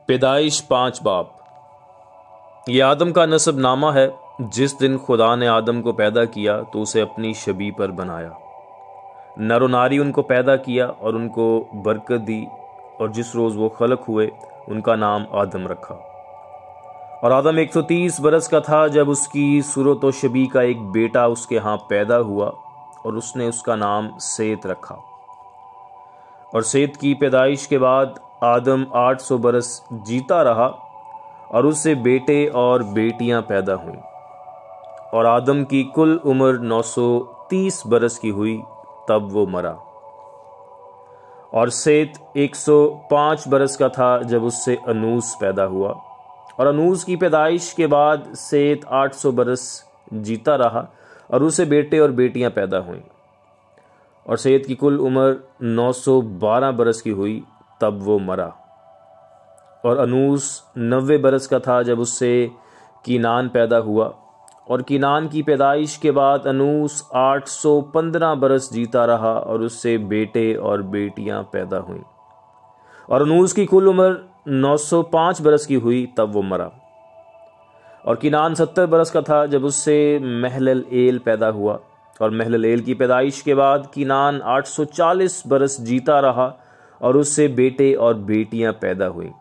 पैदाइश 5 बाब। ये आदम का नसबनामा है। जिस दिन खुदा ने आदम को पैदा किया तो उसे अपनी शबीह पर बनाया। नर और नारी उनको पैदा किया और उनको बरकत दी, और जिस रोज़ वो खलक हुए उनका नाम आदम रखा। और आदम 130 बरस का था जब उसकी सूरत व शबीह का एक बेटा उसके यहाँ पैदा हुआ, और उसने उसका नाम सेत रखा। और सेत की पैदाइश के बाद आदम 800 बरस जीता रहा, और उससे बेटे और बेटियां पैदा हुईं। और आदम की कुल उम्र 930 बरस की हुई तब वो मरा। और सेत 105 बरस का था जब उससे अनूस पैदा हुआ। और अनूस की पैदाइश के बाद सेत 800 बरस जीता रहा, और उसे बेटे और बेटियां पैदा हुईं। और सेत की कुल उम्र 912 बरस की हुई तब वो मरा। और अनूस 90 बरस का था जब उससे कीनान पैदा हुआ। और कीनान की पैदाइश के बाद अनूस 815 बरस जीता रहा, और उससे बेटे और बेटियां पैदा हुईं। और अनूस की कुल उम्र 905 बरस की हुई तब वो मरा। और कीनान 70 बरस का था जब उससे महललेल पैदा हुआ। और महललेल की पैदाइश के बाद कीनान 840 बरस जीता रहा, और उससे बेटे और बेटियां पैदा हुईं।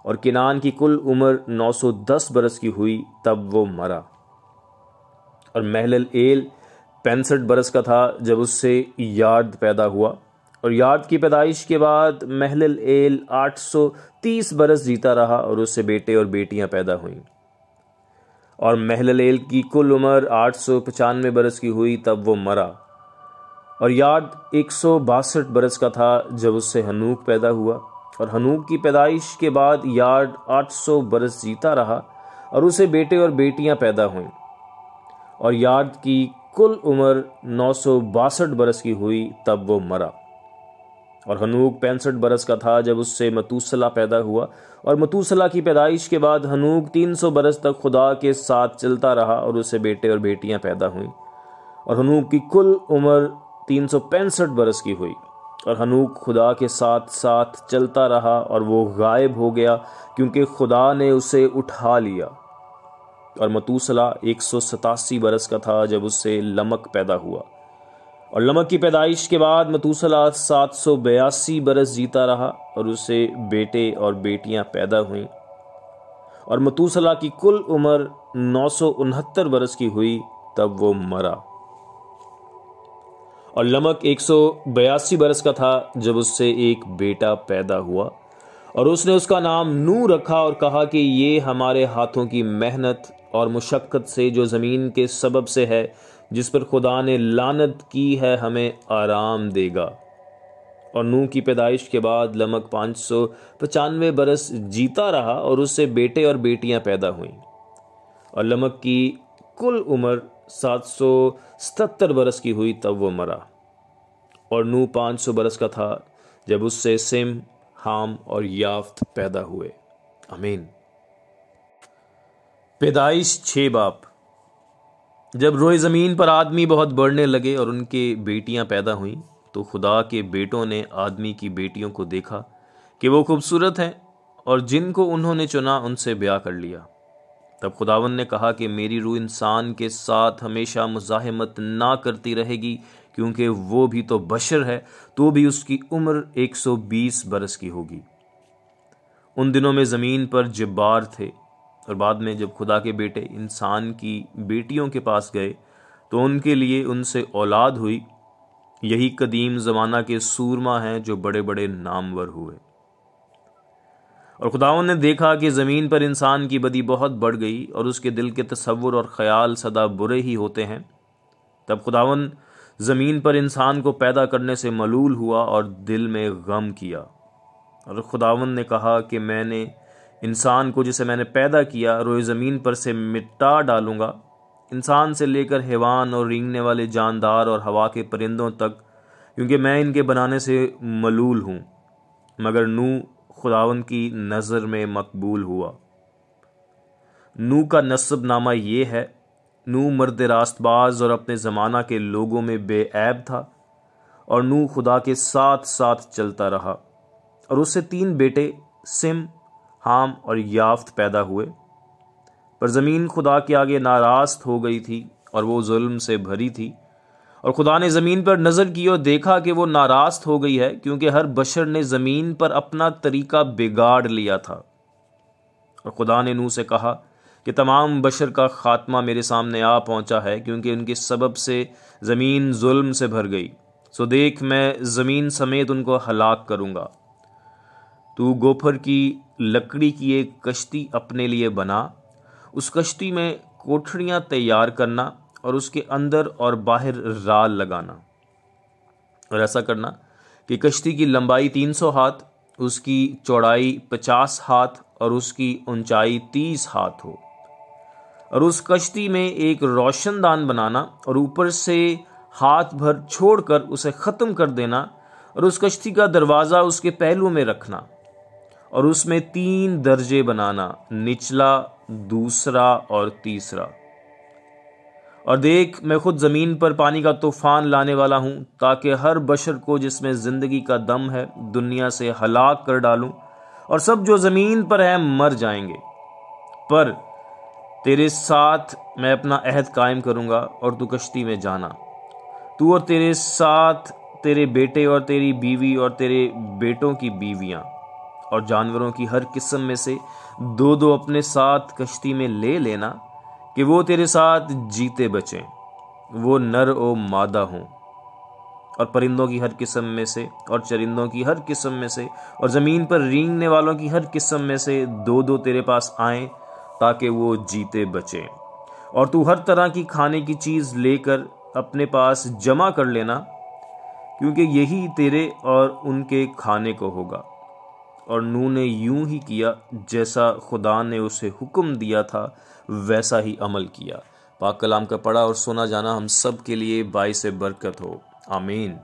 और कीनान की कुल उम्र 910 बरस की हुई तब वो मरा। और महललेल 65 बरस का था जब उससे यार्द पैदा हुआ। और यार्द की पैदाइश के बाद महललेल 830 बरस जीता रहा, और उससे बेटे और बेटियां पैदा हुईं। और महललेल की कुल उम्र 895 बरस की हुई तब वो मरा। और यार्द 162 बरस का था जब उससे हनूक पैदा हुआ। और हनूक की पैदाइश के बाद यार्द 800 बरस जीता रहा, और उसे बेटे और बेटियां पैदा हुईं। और यार्द की कुल उम्र 962 बरस की हुई तब वो मरा। और हनूक 65 बरस का था जब उससे मतूसला पैदा हुआ। और मतूसला की पैदाइश के बाद हनूक 300 बरस तक खुदा के साथ चलता रहा, और उससे बेटे और बेटियां पैदा हुईं। और हनूक की कुल उम्र 365 बरस की हुई। और हनूक खुदा के साथ साथ चलता रहा, और वो गायब हो गया क्योंकि खुदा ने उसे उठा लिया। और मतूसला 187 बरस का था जब उससे लमक पैदा हुआ। और लमक की पैदाइश के बाद मतूसला 782 बरस जीता रहा, और उसे बेटे और बेटियां पैदा हुईं। और मतूसला की कुल उम्र 969 बरस की हुई तब वो मरा। और लमक 182 बरस का था जब उससे एक बेटा पैदा हुआ, और उसने उसका नाम नू रखा, और कहा कि ये हमारे हाथों की मेहनत और मुशक्कत से जो ज़मीन के सबब से है, जिस पर खुदा ने लानत की है, हमें आराम देगा। और नूह की पैदाइश के बाद लमक 595 बरस जीता रहा, और उससे बेटे और बेटियां पैदा हुईं। और लमक की कुल उम्र 777 बरस की हुई तब वो मरा। और नूह 500 बरस का था जब उससे सिम, हाम और याफ्त पैदा हुए। आमीन। पैदाइश 6 बाब। जब रोए ज़मीन पर आदमी बहुत बढ़ने लगे और उनके बेटियां पैदा हुईं, तो खुदा के बेटों ने आदमी की बेटियों को देखा कि वो खूबसूरत हैं, और जिनको उन्होंने चुना उनसे ब्याह कर लिया। तब खुदावन ने कहा कि मेरी रूह इंसान के साथ हमेशा मुज़ाहमत ना करती रहेगी, क्योंकि वो भी तो बशर है, तो भी उसकी उम्र 120 बरस की होगी। उन दिनों में ज़मीन पर जब्बार थे। और बाद में जब खुदा के बेटे इंसान की बेटियों के पास गए तो उनके लिए उनसे औलाद हुई। यही कदीम ज़माना के सूरमा हैं जो बड़े बड़े नामवर हुए। और खुदावन ने देखा कि ज़मीन पर इंसान की बदी बहुत बढ़ गई, और उसके दिल के तसव्वुर और ख़याल सदा बुरे ही होते हैं। तब खुदावन ज़मीन पर इंसान को पैदा करने से मलूल हुआ और दिल में गम किया। और खुदावन ने कहा कि मैंने इंसान को जिसे मैंने पैदा किया रोए ज़मीन पर से मिटा डालूंगा, इंसान से लेकर हैवान और रेंगने वाले जानदार और हवा के परिंदों तक, क्योंकि मैं इनके बनाने से मलूल हूँ। मगर नूह खुदावन की नज़र में मकबूल हुआ। नूह का नसबनामा ये है। नूह मर्द रास्तबाज और अपने ज़माना के लोगों में बेऐब था, और नूह खुदा के साथ साथ चलता रहा। और उससे 3 बेटे सिम, हाम और याफ्त पैदा हुए। पर ज़मीन खुदा के आगे नाराज़ हो गई थी और वो जुल्म से भरी थी। और खुदा ने ज़मीन पर नज़र की और देखा कि वो नाराज़ हो गई है, क्योंकि हर बशर ने ज़मीन पर अपना तरीका बिगाड़ लिया था। और खुदा ने नूह से कहा कि तमाम बशर का खात्मा मेरे सामने आ पहुंचा है, क्योंकि उनके सबब से ज़मीन जुल्म से भर गई। सो देख, मैं ज़मीन समेत उनको हलाक करूँगा। तू गोफर की लकड़ी की एक कश्ती अपने लिए बना, उस कश्ती में कोठरियाँ तैयार करना और उसके अंदर और बाहर राल लगाना। और ऐसा करना कि कश्ती की लंबाई 300 हाथ, उसकी चौड़ाई 50 हाथ और उसकी ऊंचाई 30 हाथ हो। और उस कश्ती में एक रोशनदान बनाना और ऊपर से हाथ भर छोड़कर उसे ख़त्म कर देना। और उस कश्ती का दरवाज़ा उसके पहलू में रखना और उसमें 3 दर्जे बनाना, निचला, दूसरा और तीसरा। और देख, मैं खुद ज़मीन पर पानी का तूफान लाने वाला हूँ, ताकि हर बशर को जिसमें ज़िंदगी का दम है दुनिया से हलाक कर डालूं, और सब जो ज़मीन पर है मर जाएंगे। पर तेरे साथ मैं अपना अहद कायम करूँगा और तू कश्ती में जाना, तू और तेरे साथ तेरे बेटे और तेरी बीवी और तेरे बेटों की बीवियाँ और जानवरों की हर किस्म में से 2-2 अपने साथ कश्ती में ले लेना, कि वो तेरे साथ जीते बचें, वो नर ओ मादा हों। और परिंदों की हर किस्म में से और चरिंदों की हर किस्म में से और ज़मीन पर रेंगने वालों की हर किस्म में से 2-2 तेरे पास आएं, ताकि वो जीते बचें। और तू हर तरह की खाने की चीज़ लेकर अपने पास जमा कर लेना, क्योंकि यही तेरे और उनके खाने को होगा। और नूह ने यूं ही किया जैसा खुदा ने उसे हुक्म दिया था, वैसा ही अमल किया। पाक कलाम का पढ़ा और सुना जाना हम सब के लिए बाइस बरकत हो। आमीन।